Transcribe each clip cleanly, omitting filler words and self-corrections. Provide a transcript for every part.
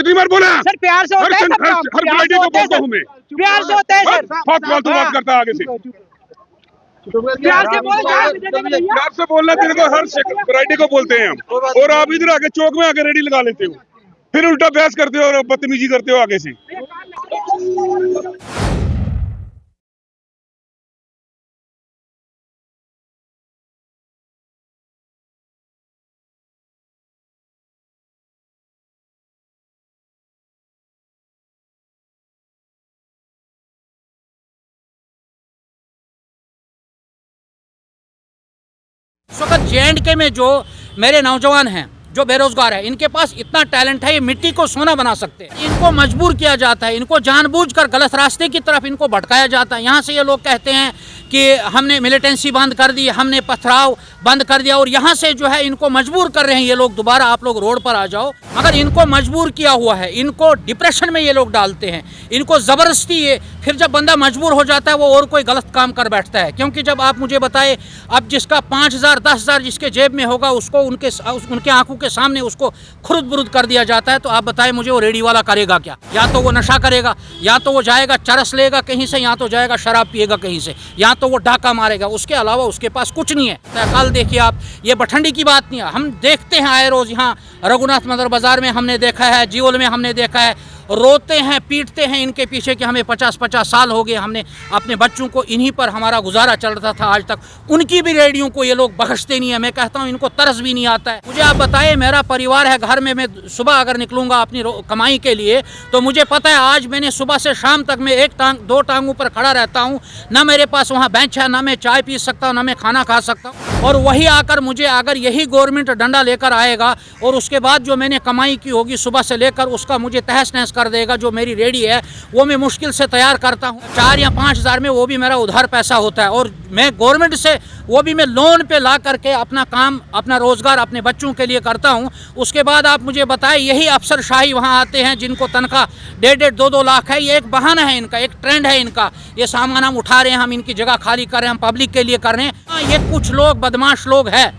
कितनी बार बोला सर प्यार से होता है सब काम, हर प्यार फ्राइडे से को होता है बोलता सर, हूँ मैं। प्यार से होता है सर, बहुत फालतू बात करता है आगे से। प्यार से बोलो प्यार से बोलना तेरे को हर फ्राइडे को बोलते हैं हम, और आप इधर आके चौक में आके रेडी लगा लेते हो, फिर उल्टा बहस करते हो और बदतमीजी करते हो आगे से। इस वक्त JNK में जो मेरे नौजवान हैं जो बेरोजगार है, इनके पास इतना टैलेंट है, ये मिट्टी को सोना बना सकते हैं। इनको मजबूर किया जाता है, इनको जानबूझकर गलत रास्ते की तरफ इनको भटकाया जाता है। यहाँ से ये लोग कहते हैं कि हमने मिलिटेंसी बंद कर दी, हमने पथराव बंद कर दिया, और यहाँ से जो है इनको मजबूर कर रहे हैं ये लोग, दोबारा आप लोग रोड पर आ जाओ। मगर इनको मजबूर किया हुआ है, इनको डिप्रेशन में ये लोग डालते हैं, इनको ज़बरदस्ती ये, फिर जब बंदा मजबूर हो जाता है वो और कोई गलत काम कर बैठता है। क्योंकि जब आप मुझे बताए, अब जिसका 5,000 10,000 जिसके जेब में होगा उसको उनके आंखों के सामने उसको खुरुद बुरुद कर दिया जाता है, तो आप बताएं मुझे वो रेडी वाला करेगा क्या? या तो वो नशा करेगा, या तो वो जाएगा चरस लेगा कहीं से, या तो जाएगा शराब पिएगा कहीं से, या तो वो डाका मारेगा। उसके अलावा उसके पास कुछ नहीं है। कल देखिए आप, ये बठंडी की बात नहीं है, हम देखते हैं आए रोज, यहाँ रघुनाथ मंदिर बाजार में हमने देखा है, जीवल में हमने देखा है, रोते हैं पीटते हैं इनके पीछे कि हमें 50-50 साल हो गए, हमने अपने बच्चों को इन्हीं पर हमारा गुजारा चल रहा था आज तक। उनकी भी रेडियों को ये लोग बख्शते नहीं है। मैं कहता हूँ इनको तरस भी नहीं आता है। मुझे आप बताइए, मेरा परिवार है घर में, मैं सुबह अगर निकलूँगा अपनी कमाई के लिए तो मुझे पता है आज मैंने सुबह से शाम तक मैं एक टांग 2 टांगों पर खड़ा रहता हूँ, ना मेरे पास वहाँ बेंच है, ना मैं चाय पी सकता हूँ, ना मैं खाना खा सकता हूँ। और वही आकर मुझे अगर यही गवर्नमेंट डंडा लेकर आएगा और उसके बाद जो मैंने कमाई की होगी सुबह से लेकर उसका मुझे तहस नहस कर देगा। जो मेरी रेडी है वो मैं मुश्किल से तैयार करता हूँ 4 या 5 हज़ार में, वो भी मेरा उधार पैसा होता है, और मैं गवर्नमेंट से वो भी मैं लोन पे ला करके अपना काम, अपना रोज़गार अपने बच्चों के लिए करता हूँ। उसके बाद आप मुझे बताएं, यही अफसरशाही वहाँ आते हैं जिनको तनख्वाह 1.5 2-2 लाख है। ये एक बहाना है इनका, एक ट्रेंड है इनका। ये सामान हम उठा रहे हैं, हम इनकी जगह खाली कर रहे हैं, हम पब्लिक के लिए कर रहे हैं। ये कुछ लोग बदमाश लोग हैं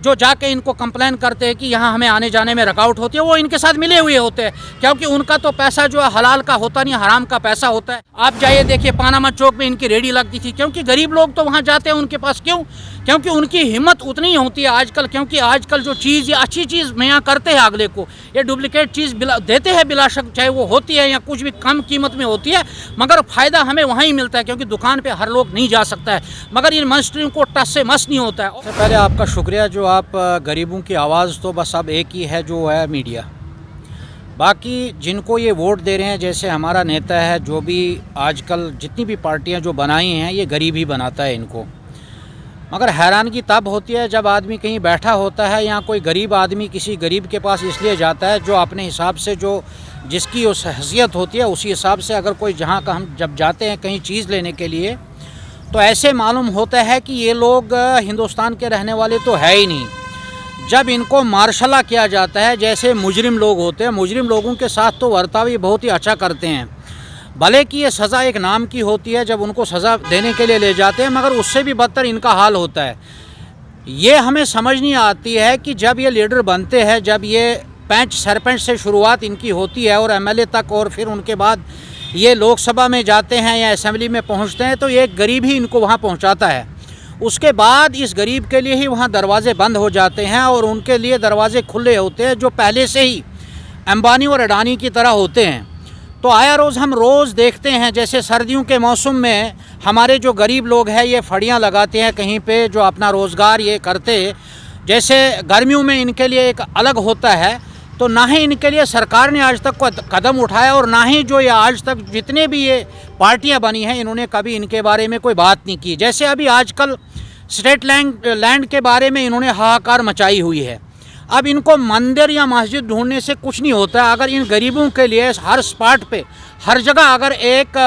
जो जाके इनको कंप्लेन करते हैं कि यहाँ हमें आने जाने में रुकावट होती है। वो इनके साथ मिले हुए होते हैं, क्योंकि उनका तो पैसा जो है हलाल का होता नहीं, हराम का पैसा होता है। आप जाइए देखिए, पानामा चौक में इनकी रेडी लगती थी, क्योंकि गरीब लोग तो वहाँ जाते हैं उनके पास। क्यों? क्योंकि उनकी हिम्मत उतनी ही होती है आजकल। क्योंकि आजकल जो चीज़, ये अच्छी चीज़ मैं यहाँ करते हैं अगले को, ये डुप्लीकेट चीज़ देते हैं बिलाशक, चाहे वो होती है या कुछ भी कम कीमत में होती है, मगर फ़ायदा हमें वहाँ ही मिलता है, क्योंकि दुकान पे हर लोग नहीं जा सकता है। मगर इन मस्टरियों को टस से मस नहीं होता है। सबसे पहले आपका शुक्रिया, जो आप गरीबों की आवाज़ तो बस अब एक ही है, जो है मीडिया। बाकी जिनको ये वोट दे रहे हैं, जैसे हमारा नेता है, जो भी आजकल जितनी भी पार्टियां जो बनाई हैं, ये गरीब ही बनाता है इनको। मगर हैरानगी तब होती है जब आदमी कहीं बैठा होता है या कोई गरीब आदमी किसी गरीब के पास इसलिए जाता है जो अपने हिसाब से, जो जिसकी उस हैसियत होती है उसी हिसाब से, अगर कोई जहाँ का हम जब जाते हैं कहीं चीज़ लेने के लिए, तो ऐसे मालूम होता है कि ये लोग हिंदुस्तान के रहने वाले तो है ही नहीं। जब इनको मार्शला किया जाता है, जैसे मुजरिम लोग होते हैं, मुजरिम लोगों के साथ तो बर्ताव ये बहुत ही अच्छा करते हैं। भले कि ये सज़ा एक नाम की होती है, जब उनको सज़ा देने के लिए ले जाते हैं, मगर उससे भी बदतर इनका हाल होता है। ये हमें समझ नहीं आती है कि जब ये लीडर बनते हैं, जब ये पंच सरपंच से शुरुआत इनकी होती है और MLA तक, और फिर उनके बाद ये लोकसभा में जाते हैं या असेंबली में पहुँचते हैं, तो एक गरीब ही इनको वहाँ पहुँचाता है। उसके बाद इस गरीब के लिए ही वहाँ दरवाजे बंद हो जाते हैं और उनके लिए दरवाजे खुले होते हैं, जो पहले से ही अंबानी और अडानी की तरह होते हैं। तो आया रोज़ हम रोज़ देखते हैं, जैसे सर्दियों के मौसम में हमारे जो गरीब लोग हैं ये फड़ियाँ लगाते हैं कहीं पे, जो अपना रोज़गार ये करते। जैसे गर्मियों में इनके लिए एक अलग होता है, तो ना ही इनके लिए सरकार ने आज तक कोई कदम उठाया, और ना ही जो ये आज तक जितने भी ये पार्टियां बनी हैं इन्होंने कभी इनके बारे में कोई बात नहीं की। जैसे अभी आजकल स्टेट लैंड के बारे में इन्होंने हाहाकार मचाई हुई है। अब इनको मंदिर या मस्जिद ढूंढने से कुछ नहीं होता। अगर इन गरीबों के लिए हर स्पॉट पे, हर जगह अगर एक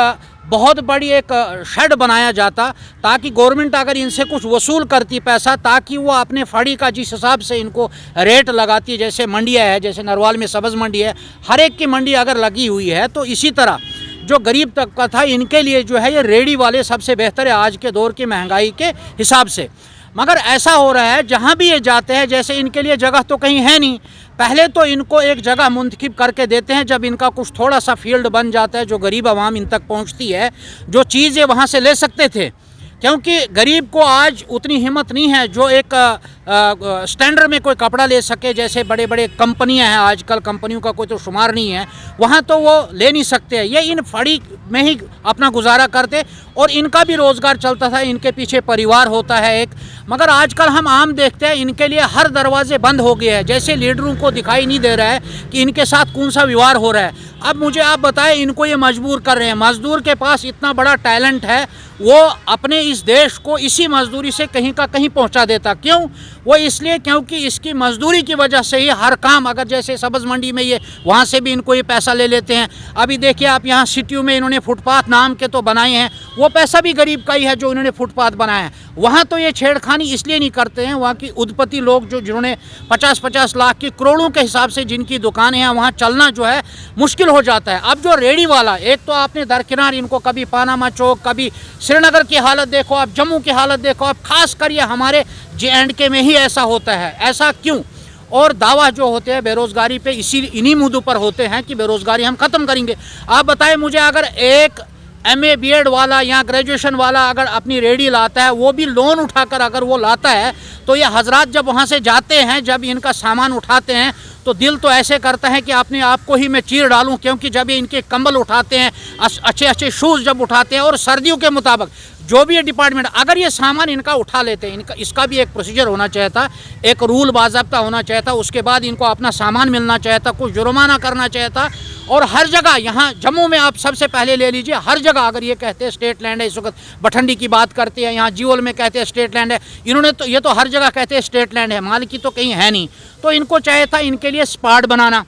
बहुत बड़ी एक शेड बनाया जाता, ताकि गवर्नमेंट अगर इनसे कुछ वसूल करती पैसा, ताकि वो अपने फाड़ी का जिस हिसाब से इनको रेट लगाती, जैसे मंडियाँ है, जैसे नरवाल में सब्ज़ मंडी है, हर एक की मंडी अगर लगी हुई है, तो इसी तरह जो गरीब तबका था इनके लिए जो है ये रेडी वाले सबसे बेहतर है आज के दौर की महंगाई के हिसाब से। मगर ऐसा हो रहा है जहाँ भी ये जाते हैं, जैसे इनके लिए जगह तो कहीं है नहीं, पहले तो इनको एक जगह मुंतखब करके देते हैं, जब इनका कुछ थोड़ा सा फील्ड बन जाता है जो गरीब आवाम इन तक पहुंचती है, जो चीज़ ये वहाँ से ले सकते थे, क्योंकि गरीब को आज उतनी हिम्मत नहीं है जो एक स्टैंडर्ड में कोई कपड़ा ले सके। जैसे बड़े बड़े कंपनियां हैं, आजकल कंपनियों का कोई तो शुमार नहीं है, वहाँ तो वो ले नहीं सकते। ये इन फड़ी में ही अपना गुजारा करते और इनका भी रोज़गार चलता था, इनके पीछे परिवार होता है एक। मगर आजकल हम आम देखते हैं इनके लिए हर दरवाजे बंद हो गए हैं, जैसे लीडरों को दिखाई नहीं दे रहा है कि इनके साथ कौन सा व्यवहार हो रहा है। अब मुझे आप बताएं, इनको ये मजबूर कर रहे हैं। मजदूर के पास इतना बड़ा टैलेंट है, वो अपने इस देश को इसी मजदूरी से कहीं का कहीं पहुंचा देता। क्यों? वो इसलिए क्योंकि इसकी मजदूरी की वजह से ही हर काम, अगर जैसे सब्ज़ मंडी में ये, वहाँ से भी इनको ये पैसा ले लेते हैं। अभी देखिए आप, यहाँ सिटियों में इन्होंने फुटपाथ नाम के तो बनाए हैं, वो पैसा भी गरीब का ही है जो इन्होंने फुटपाथ बनाया है। वहाँ तो ये छेड़खानी इसलिए नहीं करते हैं, वहाँ की उद्यपति लोग जिन्होंने 50-50 लाख की, करोड़ों के हिसाब से जिनकी दुकानें हैं, वहाँ चलना जो है मुश्किल हो जाता है। अब जो रेडी वाला, एक तो आपने दरकिनार इनको कभी पानामा चौक, कभी श्रीनगर की हालत देखो आप, जम्मू की हालत देखो आप, खास कर ये हमारे J&K में ही ऐसा होता है। ऐसा क्यों? और दावा जो होते हैं बेरोज़गारी पे इन्हीं मुद्दों पर होते हैं कि बेरोज़गारी हम ख़त्म करेंगे। आप बताएं मुझे, अगर एक MA B.Ed वाला या ग्रेजुएशन वाला अगर अपनी रेडी लाता है, वो भी लोन उठाकर अगर वो लाता है, तो ये हजरात जब वहाँ से जाते हैं, जब इनका सामान उठाते हैं, तो दिल तो ऐसे करता है कि अपने आप को ही मैं चीर डालूं। क्योंकि जब ये इनके कंबल उठाते हैं, अच्छे अच्छे शूज़ जब उठाते हैं, और सर्दियों के मुताबिक जो भी ये डिपार्टमेंट अगर ये सामान इनका उठा लेते हैं, इसका भी एक प्रोसीजर होना चाहिए था, एक रूल बाज़ाब्ता होना चाहिए था। उसके बाद इनको अपना सामान मिलना चाहिए था, कुछ जुर्माना करना चाहिए था। और हर जगह, यहाँ जम्मू में आप सबसे पहले ले लीजिए, हर जगह अगर ये कहते हैं स्टेट लैंड है, इस वक्त भठंडी की बात करते हैं, यहाँ जीवल में कहते हैं स्टेट लैंड है, इन्होंने तो ये तो हर जगह कहते हैं स्टेट लैंड है, मालिकी तो कहीं है नहीं। तो इनको चाहिए था इनके लिए स्पॉट बनाना।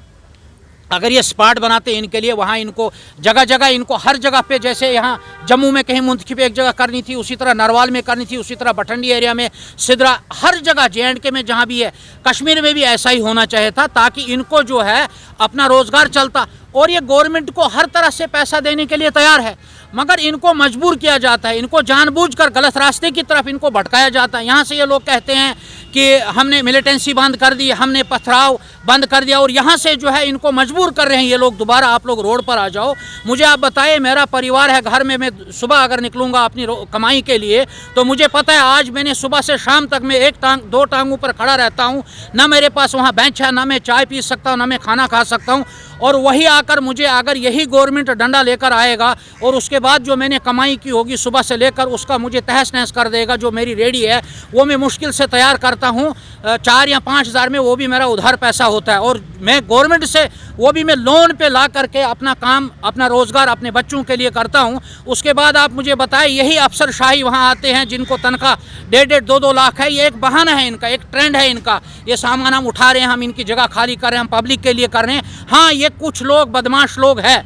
अगर ये स्पॉट बनाते इनके लिए, वहाँ इनको जगह जगह, इनको हर जगह पे, जैसे यहाँ जम्मू में कहीं मुंतखब एक जगह करनी थी, उसी तरह नरवाल में करनी थी, उसी तरह भठंडी एरिया में, सिदरा, हर जगह J&K में जहाँ भी है, कश्मीर में भी ऐसा ही होना चाहिए था, ताकि इनको जो है अपना रोज़गार चलता। और ये गवर्नमेंट को हर तरह से पैसा देने के लिए तैयार है, मगर इनको मजबूर किया जाता है, इनको जानबूझकर गलत रास्ते की तरफ इनको भटकाया जाता है। यहाँ से ये लोग कहते हैं कि हमने मिलिटेंसी बंद कर दी, हमने पथराव बंद कर दिया, और यहाँ से जो है इनको मजबूर कर रहे हैं ये लोग, दोबारा आप लोग रोड पर आ जाओ। मुझे आप बताइए, मेरा परिवार है घर में, मैं सुबह अगर निकलूँगा अपनी कमाई के लिए, तो मुझे पता है आज मैंने सुबह से शाम तक मैं एक टांग 2 टांगों पर खड़ा रहता हूँ, ना मेरे पास वहाँ बेंच है, ना मैं चाय पी सकता हूँ, ना मैं खाना खा सकता हूँ। और वही आकर मुझे, अगर यही गवर्नमेंट डंडा लेकर आएगा और उसके बाद जो मैंने कमाई की होगी सुबह से लेकर, उसका मुझे तहस नहस कर देगा। जो मेरी रेडी है वो मैं मुश्किल से तैयार करता हूँ 4 या 5 हज़ार में, वो भी मेरा उधार पैसा होता है, और मैं गवर्नमेंट से वो भी मैं लोन पे ला करके अपना काम, अपना रोज़गार अपने बच्चों के लिए करता हूँ। उसके बाद आप मुझे बताएं, यही अफसरशाही वहाँ आते हैं जिनको तनख्वाह 1.5 2 लाख है, ये एक बहाना है इनका, एक ट्रेंड है इनका। ये सामान हम उठा रहे हैं, हम इनकी जगह खाली कर रहे हैं, हम पब्लिक के लिए कर रहे हैं। हाँ, ये कुछ लोग बदमाश लोग हैं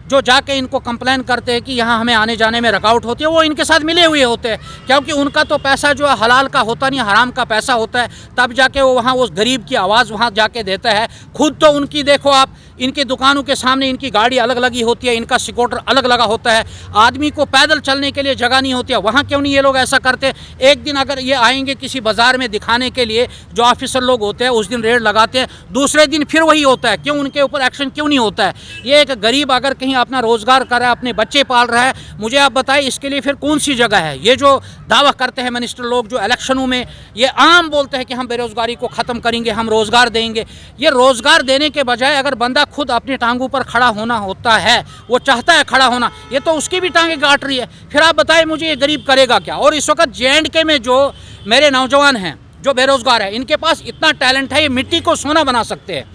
जो जाके इनको कंप्लेन करते हैं कि यहाँ हमें आने जाने में रुकावट होती है, वो इनके साथ मिले हुए होते हैं, क्योंकि उनका तो पैसा जो है हलाल का होता नहीं, हराम का पैसा होता है। तब जाके वो वहाँ उस गरीब की आवाज़ वहाँ जाके देता है। खुद तो उनकी देखो आप, इनकी दुकानों के सामने इनकी गाड़ी अलग लगी होती है, इनका स्कूटर अलग लगा होता है, आदमी को पैदल चलने के लिए जगह नहीं होती है। वहाँ क्यों नहीं ये लोग ऐसा करते? एक दिन अगर ये आएंगे किसी बाज़ार में दिखाने के लिए, जो ऑफिसर लोग होते हैं उस दिन रेड लगाते हैं, दूसरे दिन फिर वही होता है। क्यों उनके ऊपर एक्शन क्यों नहीं होता है? ये एक गरीब अगर कहीं अपना रोज़गार कर रहा है, अपने बच्चे पाल रहा है, मुझे आप बताएं इसके लिए फिर कौन सी जगह है? ये जो दावा करते हैं मिनिस्टर लोग, जो इलेक्शनों में ये आम बोलते हैं कि हम बेरोज़गारी को ख़त्म करेंगे, हम रोज़गार देंगे, ये रोज़गार देने के बजाय अगर बंदा खुद अपनी टांगों पर खड़ा होना होता है, वो चाहता है खड़ा होना, ये तो उसकी भी टांगें गांठ रही है। फिर आप बताएं मुझे ये गरीब करेगा क्या? और इस वक्त J&K में जो मेरे नौजवान हैं, जो बेरोज़गार है, इनके पास इतना टैलेंट है, ये मिट्टी को सोना बना सकते हैं,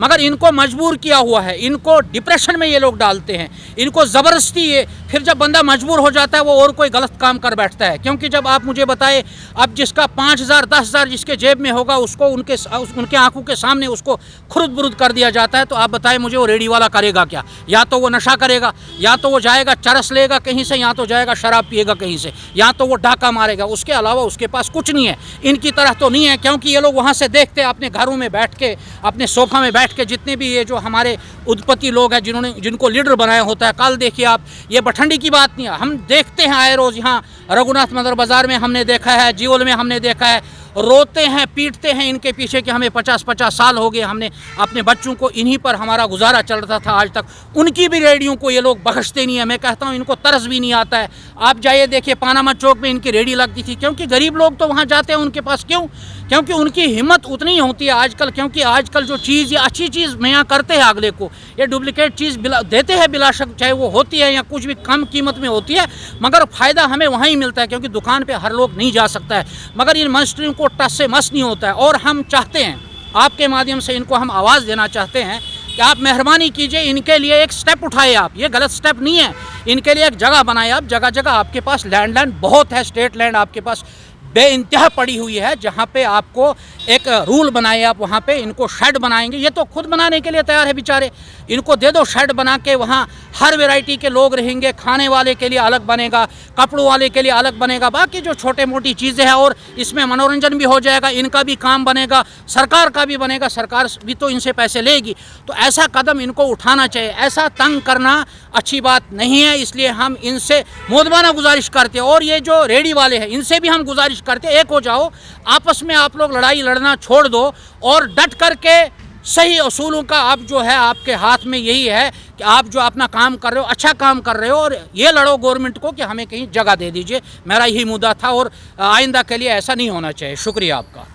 मगर इनको मजबूर किया हुआ है, इनको डिप्रेशन में ये लोग डालते हैं, इनको ज़बरदस्ती ये, फिर जब बंदा मजबूर हो जाता है वो और कोई गलत काम कर बैठता है। क्योंकि जब आप मुझे बताएं, अब जिसका 5,000 10,000 जिसके जेब में होगा, उसको उनके आंखों के सामने उसको खुरुद बुरुद कर दिया जाता है, तो आप बताएं मुझे वो रेडी वाला करेगा क्या? या तो वो नशा करेगा, या तो वो जाएगा चरस लेगा कहीं से, या तो जाएगा शराब पिएगा कहीं से, या तो वो डाका मारेगा। उसके अलावा उसके पास कुछ नहीं है। इनकी तरह तो नहीं है, क्योंकि ये लोग वहाँ से देखते हैं अपने घरों में बैठ के, अपने सोफा में बैठ के, जितने भी ये जो हमारे उद्यपति लोग हैं जिनको लीडर बनाया होता है। कल देखिए आप, ये भठंडी की बात नहीं है, हम देखते हैं आए रोज़, यहाँ रघुनाथ मंदिर बाज़ार में हमने देखा है, जीवल में हमने देखा है, रोते हैं पीटते हैं इनके पीछे कि हमें 50-50 साल हो गए, हमने अपने बच्चों को इन्हीं पर हमारा गुजारा चल रहा था आज तक, उनकी भी रेडियों को ये लोग बख्शते नहीं है। मैं कहता हूँ इनको तरस भी नहीं आता है। आप जाइए देखिए पानामा चौक में इनकी रेडी लगती थी, क्योंकि गरीब लोग तो वहाँ जाते हैं उनके पास। क्यों? क्योंकि उनकी हिम्मत उतनी ही होती है आजकल, क्योंकि आजकल जो चीज़, ये अच्छी चीज़ मुहैया करते हैं अगले को, ये डुप्लीकेट चीज़ देते हैं बिला शक, चाहे वो होती है या कुछ भी कम कीमत में होती है, मगर फ़ायदा हमें वहीं मिलता है, क्योंकि दुकान पे हर लोग नहीं जा सकता है। मगर इन मस्टरों को टस से मस नहीं होता है। और हम चाहते हैं, आपके माध्यम से इनको हम आवाज़ देना चाहते हैं कि आप मेहरबानी कीजिए, इनके लिए एक स्टेप उठाए आप। ये गलत स्टेप नहीं है, इनके लिए एक जगह बनाए आप। जगह जगह आपके पास लैंड बहुत है, स्टेट लैंड आपके पास बेइंतहा पड़ी हुई है, जहाँ पे आपको एक रूल बनाए आप, वहाँ पे इनको शेड बनाएंगे। ये तो खुद बनाने के लिए तैयार है बेचारे, इनको दे दो शेड बना के, वहाँ हर वैरायटी के लोग रहेंगे। खाने वाले के लिए अलग बनेगा, कपड़ों वाले के लिए अलग बनेगा, बाकी जो छोटे मोटी चीज़ें हैं, और इसमें मनोरंजन भी हो जाएगा, इनका भी काम बनेगा, सरकार का भी बनेगा, सरकार भी तो इनसे पैसे लेगी। तो ऐसा कदम इनको उठाना चाहिए, ऐसा तंग करना अच्छी बात नहीं है। इसलिए हम इनसे मोदबाना गुजारिश करते हैं, और ये जो रेडी वाले हैं इनसे भी हम गुजारिश करते हैं, एक हो जाओ, आपस में आप लोग लड़ाई लड़ना छोड़ दो और डट करके सही असूलों का आप जो है, आपके हाथ में यही है कि आप जो अपना काम कर रहे हो, अच्छा काम कर रहे हो, और ये लड़ो गवर्नमेंट को कि हमें कहीं जगह दे दीजिए। मेरा यही मुद्दा था, और आइंदा के लिए ऐसा नहीं होना चाहिए। शुक्रिया आपका।